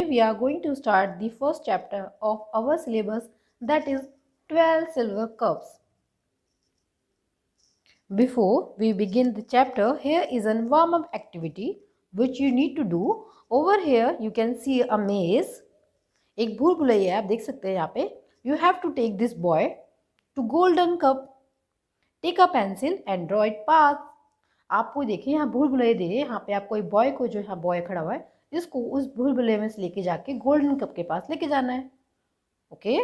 we are going to start the first chapter of our syllabus, that is 12 silver cups. Before we begin the chapter, here is a warm-up activity which you need to do. Over here you can see a maze. एक भूल भुलैया आप देख सकते हैं यहाँ पे. You have to take this boy to golden cup. Take a pencil and draw it path. आपको देखिए यहाँ भूल भुलैया दे, यहाँ पे आपको एक बॉय को, जो यहाँ बॉय खड़ा हुआ है, इसको उस भूल भुलैया में से लेके जाके गोल्डन कप के पास लेके जाना है. Okay.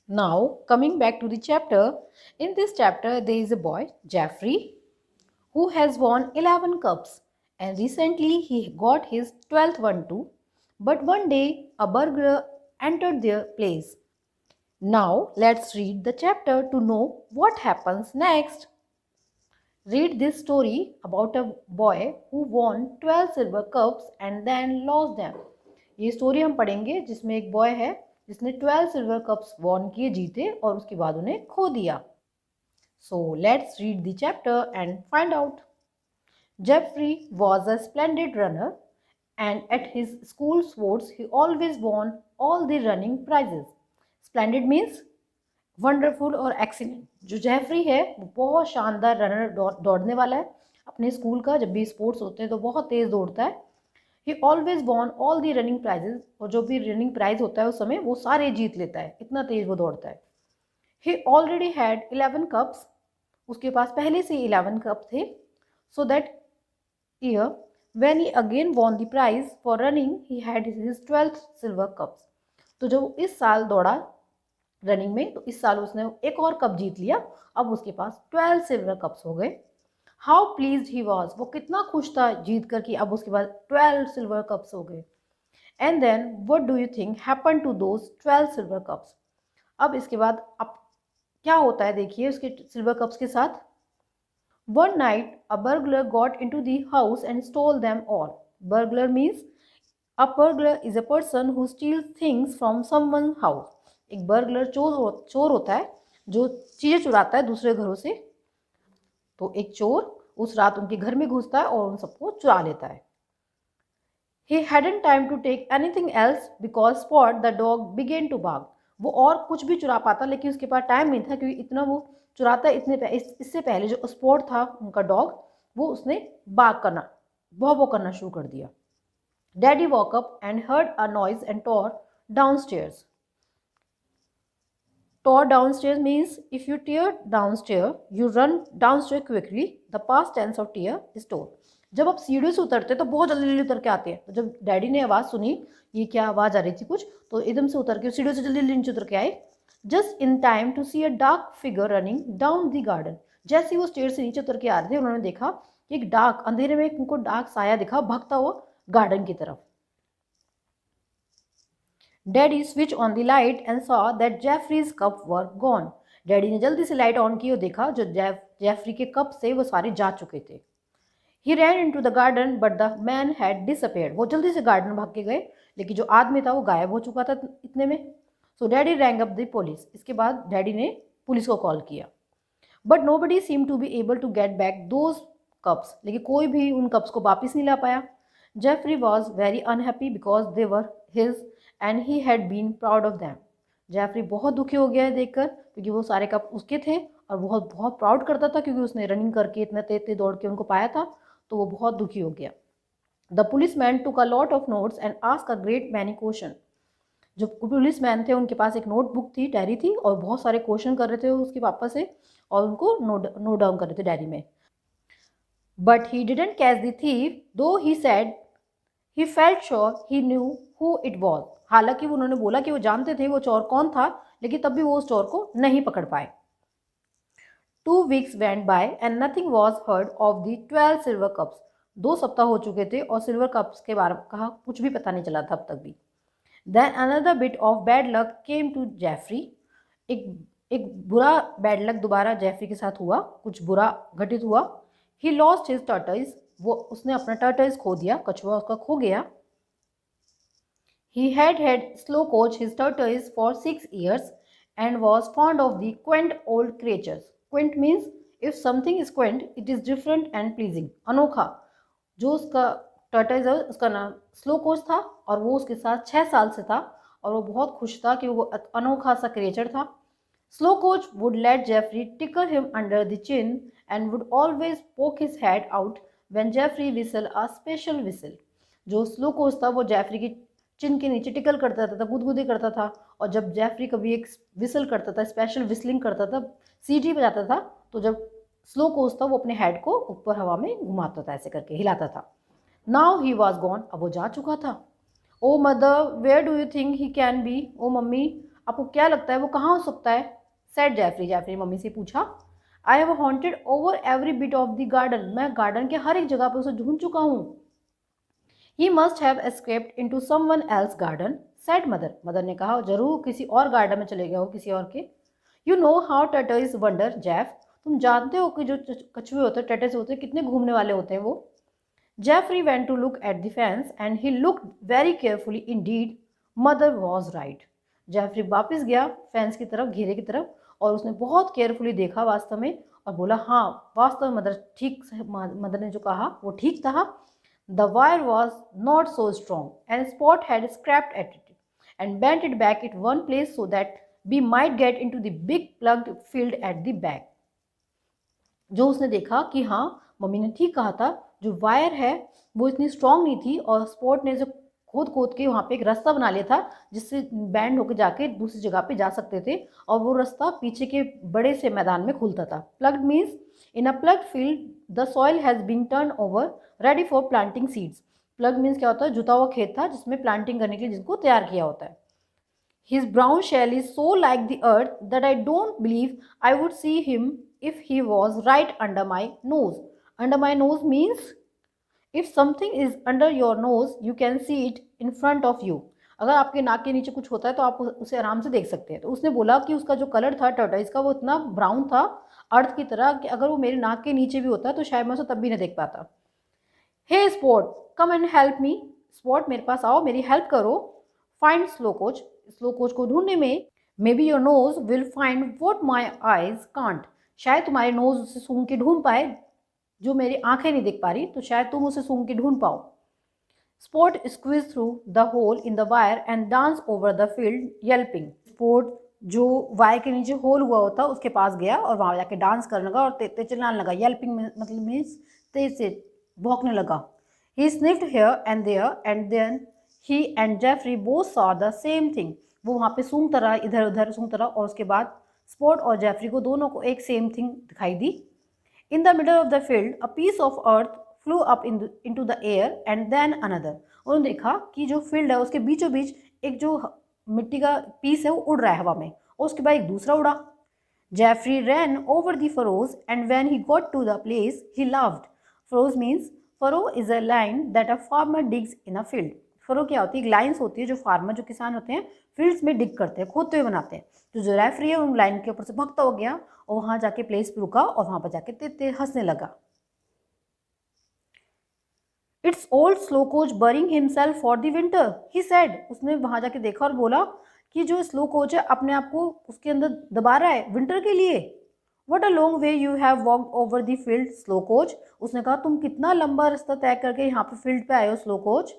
Now coming back to the chapter, in this chapter there is a boy, Jeffrey, who has won 11 cups and recently he got his 12th one too. But one day a burglar entered their place. Now let's read the chapter to know what happens next. Read this story about a boy who won 12 silver cups and then lost them. ये story हम पढ़ेंगे जिसमें एक boy है जिसने 12 silver cups von किए, जीते, और उसके बाद उन्हें खो दिया. So let's read the chapter and find out. Jeffrey was a splendid runner and at his school sports he always won all the running prizes. Splendid means wonderful और excellent. जो जेफरी है वो बहुत शानदार रनर, दौड़ने वाला है. अपने स्कूल का जब भी स्पोर्ट्स होते हैं तो बहुत तेज़ दौड़ता है. He always won all the running prizes, और जो भी रनिंग प्राइज होता है उस समय वो सारे जीत लेता है, इतना तेज वो दौड़ता है. ही ऑलरेडी हैड 11 कप्स, उसके पास पहले से 11 कप थे. So that year when he again won the prize for running he had his 12th silver cups. तो जब इस साल दौड़ा रनिंग में तो इस साल उसने एक और कप जीत लिया. अब उसके पास 12 सिल्वर कप्स हो गए. हाउ प्लीज्ड ही वॉज, वो कितना खुश था जीत कर कि अब उसके बाद 12 सिल्वर कप्स हो गए. And then what do you think happen to those 12 silver cups. अब इसके बाद अब क्या होता है देखिए उसके सिल्वर कप्स के साथ. One night a burglar got into the house and stall them all. Burglar means a burglar is a person who steels things from someone house. एक बर्गलर चोर होता है जो चीज़ें चुराता है दूसरे घरों से. तो एक चोर उस रात उनके घर में घुसता है और उन सबको चुरा लेता है. He hadn't time to take anything else because Spot the dog began to bark. वो और कुछ भी चुरा पाता लेकिन उसके पास टाइम नहीं था क्योंकि इतना वो चुराता है. इससे पहले जो स्पॉट था उनका डॉग, वो उसने बार्क करना, भौ करना शुरू कर दिया. Daddy woke up and heard a noise and tore downstairs. Tore downstairs means if you tear downstairs, you run downstairs quickly. The past tense of tear is tore. जब आप सीढ़ियों से उतरते तो बहुत जल्दी जल्दी उतर के आते हैं. तो जब डैडी ने आवाज़ सुनी, ये क्या आवाज़ आ रही थी कुछ, तो एकदम से उतर के सीढ़ियों से जल्दी जल्दी नीचे उतर के आए. Just in time to see a dark figure running down the garden. जैसे ही वो स्टेयर से नीचे उतर के आ रहे थे उन्होंने देखा कि एक डार्क, अंधेरे में उनको डार्क साया दिखा भागता हुआ गार्डन की तरफ. Daddy switched on the light and saw that Jeffrey's cup were gone. Daddy ने जल्दी से लाइट ऑन की और देखा जो जेफरी के कप से वो सारे जा चुके थे. He ran into the garden but the man had disappeared. वो जल्दी से गार्डन भाग के गए लेकिन जो आदमी था वो गायब हो चुका था इतने में. So Daddy rang up the police. इसके बाद डैडी ने पुलिस को कॉल किया. But nobody seemed to be able to get back those cups. लेकिन कोई भी उन कप्स को वापस नहीं ला पाया. Jeffrey was very unhappy because they were his and he had been proud of them. Jeffrey बहुत दुखी हो गया है देखकर क्योंकि वो सारे कप उसके थे और बहुत बहुत प्राउड करता था क्योंकि उसने रनिंग करके इतना तेज तेज दौड़ के उनको पाया था. तो वो बहुत दुखी हो गया. The police man took a lot of notes and ask a great many question. जो पुलिस मैन थे उनके पास एक नोटबुक थी, डायरी थी, और बहुत सारे क्वेश्चन कर रहे थे उसके पापा से और उनको नोट डाउन कर रहे थे डायरी में. But he didn't catch the thief though he said he felt sure he knew who it was. हालांकि उन्होंने बोला कि वो जानते थे वो चोर कौन था लेकिन तब भी वो उस चोर को नहीं पकड़ पाए. 2 weeks went by and nothing was heard of the 12 silver cups. 2 सप्ताह हो चुके थे और सिल्वर कप्स के बारे में कहा कुछ भी पता नहीं चला था अब तक भी. Then another bit of bad luck came to Jeffrey. एक बुरा बैड लक दोबारा जेफरी के साथ हुआ, कुछ बुरा घटित हुआ. He lost his tortoise. उसने अपना टर्टल्स खो दिया, कछुआ उसका खो गया. He had slow coach his tortoise for 6 years and was fond of the quaint old creatures. Quaint means if something is quaint, it is different and pleasing. अनोखा, जो उसका टर्टल उसका नाम स्लो कोच था और वो उसके साथ 6 साल से था और वो बहुत खुश था कि वो अनोखा सा क्रिएचर था। Slow coach would let Jeffrey tickle him under the chin and would always poke his head out when Jeffrey whistle a special whistle. जो स्लो कोच था वो जेफरी की चिन के नीचे टिकल करता था, गुदगुदी करता था, और जब जेफरी कभी एक विसल करता था, स्पेशल विसलिंग करता था, सीटी बजाता था, तो जब स्लो कोच था वो अपने हेड को ऊपर हवा में घुमाता था, ऐसे करके हिलाता था। नाउ ही वॉज गॉन, अब वो जा चुका था। Oh mother where do you think he can be, oh mummy आपको क्या लगता है वो कहाँ हो सकता है, सेड जेफरी। जेफरी ने मम्मी से पूछा, I have haunted over every bit of the garden, मैं गार्डन के हर एक जगह पर उसे ढूंढ चुका हूँ। He must have escaped into someone else garden, said mother. Mother ने कहा, जरूर किसी और गार्डन में चले गया हो, किसी और के। You know how turtles wonder Jeff, तुम जानते हो कि जो कछुए होते हैं, टर्टल्स होते हैं, कितने घूमने वाले होते हैं वो। Jeffrey went to look at the fence and he looked very carefully indeed, mother was right. Jeffrey वापस गया फेंस की तरफ, घेरे की तरफ, और उसने बहुत केयरफुली देखा वास्तव में, और बोला, हाँ वास्तव में मदर ने जो कहा वो ठीक था। The wire was not so strong, and Spot had scraped at it and bent it back at one place so that we might get into the big plugged field at the back. जो उसने देखा कि हाँ mummy ने ठीक कहा था, जो वायर है वो इतनी स्ट्रांग नहीं थी, और स्पॉट ने जो खोद खोद के वहाँ पे एक रास्ता बना लिया था जिससे बैंड होकर जाके दूसरी जगह पे जा सकते थे, और वो रास्ता पीछे के बड़े से मैदान में खुलता था। Plugged means in a plugged field the soil has been turned over ready for planting seeds. Plug means क्या होता है, जुता हुआ खेत था जिसमें प्लांटिंग करने के लिए जिसको तैयार किया होता है। His brown shell is so like the earth that I don't believe I would see him if he was right under my nose. Under my nose means if something is under your nose, you can see it in front of you. अगर आपके नाक के नीचे कुछ होता है तो आप उसे आराम से देख सकते हैं। तो उसने बोला कि उसका जो कलर था टर्टल्स का वो इतना ब्राउन था अर्थ की तरह कि अगर वो मेरे नाक के नीचे भी होता तो शायद मैं उसे तब भी नहीं देख पाता। Hey spot come and help me, spot मेरे पास आओ, मेरी हेल्प करो। Find slow coach, slow coach को ढूंढने में। Maybe your nose will find what my eyes can't, शायद तुम्हारे नोज उसे सूंघ के ढूंढ पाए जो मेरी आंखें नहीं देख पा रही, तो शायद तुम उसे सूंघ के ढूंढ पाओ। Spot squeeze through the hole in the wire and dance over the field yelping. Spot जो वायर के नीचे होल हुआ होता उसके पास गया और वहां जाके डांस करने लगा और तेज चिल्लाने लगा। येल्पिंग मतलब मीन्स तेज से भौंकने लगा। He sniffed here and there and then he and Jeffrey both saw the same thing. वो वहाँ पे सूंघता रहा, इधर उधर सूंघता रहा, और उसके बाद स्पॉट और जेफरी को दोनों को एक सेम थिंग दिखाई दी। In the middle of the field, a piece of earth flew up into the air and then another. उन्होंने देखा कि जो फील्ड है उसके बीचों बीच एक जो मिट्टी का पीस है वो उड़ रहा है हवा में, और उसके बाद एक दूसरा उड़ा। Jeffrey ran over the furrows and when he got to the place he laughed. Furrows means furrow is a line that a farmer digs in a field. Furrow क्या होती है, लाइन्स होती है जो फार्मर जो किसान होते हैं फील्ड्स में डिग करते हैं, खोदते हुए बनाते हैं। तो जो रेफरी है उन लाइन के ऊपर से भागता हो गया और वहां जाके प्लेस पे रुका और वहां पर जाके तेज हंसने लगा। It's old slow coach burying himself for the winter, he said. उसने वहां जाके देखा और बोला कि जो स्लो कोच है अपने आप को उसके अंदर दबा रहा है विंटर के लिए। What a long way you have walked over the field slow coach. उसने कहा तुम कितना लंबा रास्ता तय करके यहाँ पे फील्ड पे आए हो slow coach.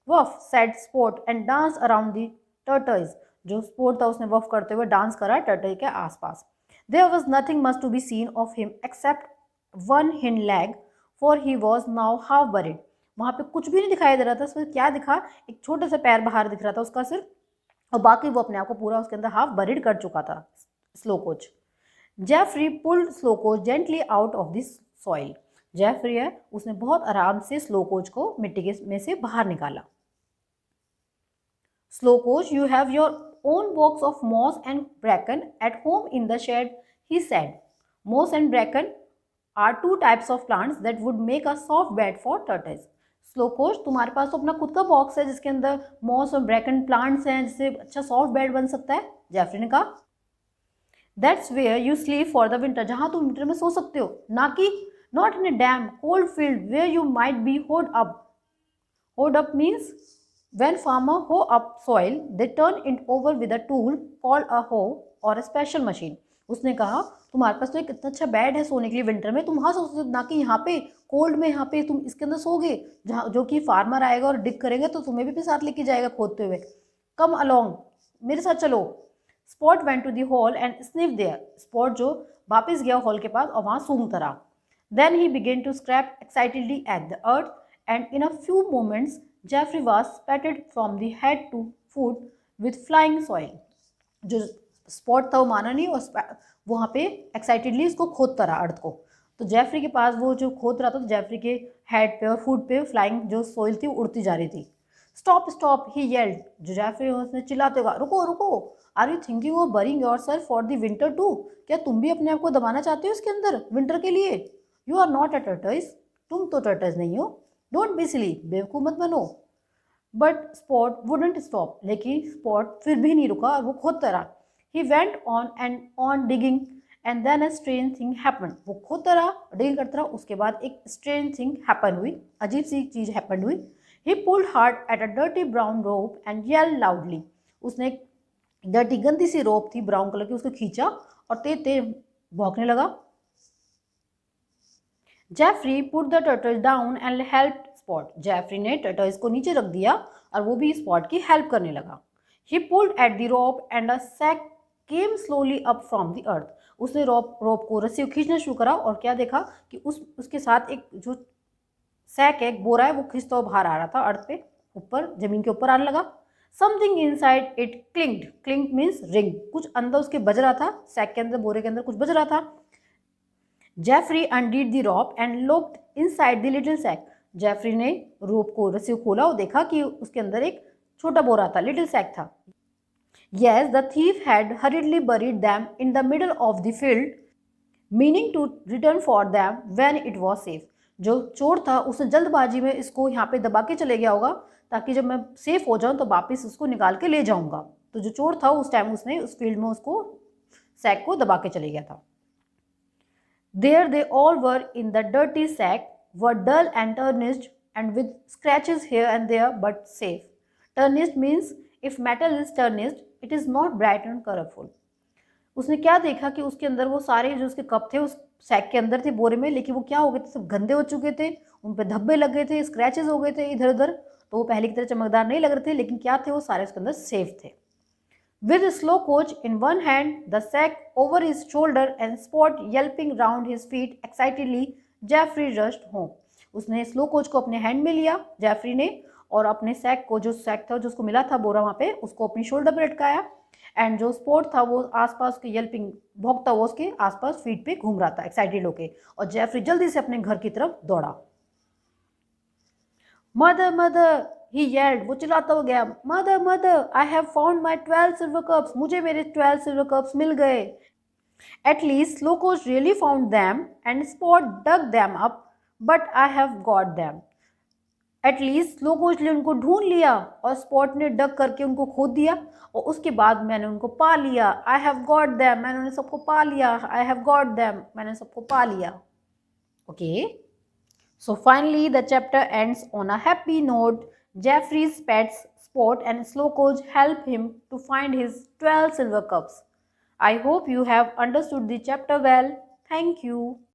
Woof said Spot and dance around the turtles. जो स्पोर्ट था उसने वफ करते हुए डांस करा टर्टल के आसपास। There was nothing much to be seen of him except one hind leg for he was now half buried. वहाँ पे कुछ भी नहीं दिखाई दे रहा था, उसमें क्या दिखा, एक छोटा सा पैर बाहर दिख रहा था उसका सिर्फ, और बाकी वो अपने आप को पूरा उसके अंदर हाफ बरिड कर चुका था slow coach. Jeffrey pulled Slowcoach gently out of this soil. Jeffrey है उसने बहुत आराम से स्लो कोच को मिट्टी के में से बाहर निकाला। Slow coach you have your own box of moss and bracken at home in the shed, he said. Moss and bracken are two types of plants that would make a soft bed for turtles. Slow coach तुम्हारे पास तो अपना खुद का box है जिसके अंदर moss और Bracon plants हैं जिससे अच्छा सॉफ्ट बेड बन सकता है, जेफरी ने कहा। That's where you sleep for the winter, जहां तुम विंटर में सो सकते हो, ना कि not in a damn cold field where you might be hoed up. Hoed up means when farmer hoe up soil they turn it over with a tool called a hoe or a special machine. उसने कहा तुम्हारे पास तो एक इतना अच्छा bed है सोने के लिए विंटर में, तुम वहाँ सो सकते हो, ना कि यहाँ पे कोल्ड में यहाँ पे तुम इसके अंदर सोगे, जहाँ जो कि फार्मर आएगा और डिग करेगा तो तुम्हें भी साथ लेके जाएगा खोदते हुए। कम अलोंग, मेरे साथ चलो। Spot went to the hole and sniff there, Spot जो वापस गया हॉल के पास और वहाँ सूंघता रहा। Then he began to scrape excitedly at the earth and in a few moments Jeffrey was spattered from the head to foot with flying soil. जो Spot था वो माना नहीं और वहाँ पे एक्साइटेडली इसको खोदता रहा अर्थ को। तो जेफरी के पास वो जो खोद रहा था तो जेफरी के हेड पे और फुट पे फ्लाइंग जो सोइल थी उड़ती जा रही थी। स्टॉप स्टॉप ही येल्ड, जो जेफरी उसने चिल्लाते हुआ रुको रुको, are you thinking of burying yourself for the winter too, क्या तुम भी अपने आप को दबाना चाहते हो इसके अंदर विंटर के लिए? यू आर नॉट अ टर्टस, तुम तो टर्टस नहीं हो। डोंट बी सिली, बेवकूफ मत बनो। बट स्पॉट वुडंट स्टॉप, लेकिन स्पॉट फिर भी नहीं रुका, वो खोदता रहा। He went on and on digging and then a strange thing happen, वो खोदता रहा डिगिंग करता रहा, उसके बाद एक स्ट्रेंज थिंग हैपन हुई, अजीब सी चीज हैपन हुई। He pulled hard at a dirty brown rope and yelled loudly, उसने एक डर्टी गंदी सी रोप थी ब्राउन कलर की, उसको खींचा और तेज तेज भौंकने लगा। Jeffrey put the turtle down and help Spot, Jeffrey ने टर्टल्स को नीचे रख दिया और वो भी स्पॉट की हेल्प करने लगा। He pulled at the rope and a sack came slowly up from the earth, उसने रोप को रस्सी को खींचना शुरू करा और क्या देखा कि उसके साथ एक जो सैक है, एक बोरा है, वो खिंचता हुआ बाहर आ रहा था अर्थ पे, ऊपर जमीन के ऊपर आने लगा। Something inside it clinked, clink means ring, कुछ अंदर उसके बज रहा था, सैक के अंदर बोरे के अंदर कुछ बज रहा था। Jeffrey undid the rope and looked inside the little sack, Jeffrey ने रोप को रस्सी को खोला और देखा कि उसके अंदर एक छोटा बोरा था, लिटिल सैक था। Yes, the thief had hurriedly buried them in the middle of the field, meaning to return for them when it was safe. जो चोर था उसने जल्दबाजी में इसको यहाँ पे दबा के चले गया होगा ताकि जब मैं सेफ हो जाऊं तो वापस उसको निकाल के ले जाऊंगा। तो जो चोर था उस टाइम उसने उस फील्ड में उसको सैक को दबा के चले गया था। There they all were in the dirty sack, were dull and tarnished and with scratches here and there but safe. Tarnished means if metal is tarnished, it is not bright and colorful. उसने क्या देखा कि उसके अंदर वो सारे जो उसके कप थे उस सैक के अंदर थे बोरे में, लेकिन वो क्या हो गए थे, सब गंदे हो चुके थे, उन पे धब्बे लग गए थे, स्क्रैचेस हो गए थे इधर उधर, तो वो पहले की तरह चमकदार नहीं लग रहे थे, लेकिन क्या थे वो सारे उसके अंदर सेफ थे। With a slow coach in one hand, the sack over his shoulder and Spot yelping round his feet excitedly, Jeffrey rushed home. उसने स्लो कोच को अपने हैंड में लिया जेफरी ने और अपने सैक को, जो सैक था जो उसको मिला था बोरा वहाँ पे, उसको अपनी शोल्डर पे लटकाया एंड जो स्पॉट था वो आसपास के येल्पिंग भौंकता हुआ उसके आसपास फीट पे घूम रहा था एक्साइटेड होके, और जेफरी जल्दी से अपने घर की तरफ दौड़ा। मदर मदर ही येल्ड, वो चिल्लाता हो गया, mother mother I have found my 12 silver cups, मुझे मेरे 12 सिल्वर कप्स मिल गए। At least Slowcoach really found them and Spot dug them up but I have got them. At least Slowcoach ने उनको ढूंढ लिया और स्पॉट ने डग करके उनको खोद दिया और उसके बाद मैंने उनको पा लिया। आई हैव गॉट दैम, मैंने उन्हें सबको पा लिया। आई हैव गॉट दैम, मैंने सबको पा लिया। Okay, so finally the chapter ends on a happy note. Jeffrey's pets Spot and Slowcoach help him to find his 12 silver cups. I hope you have understood the chapter well. Thank you.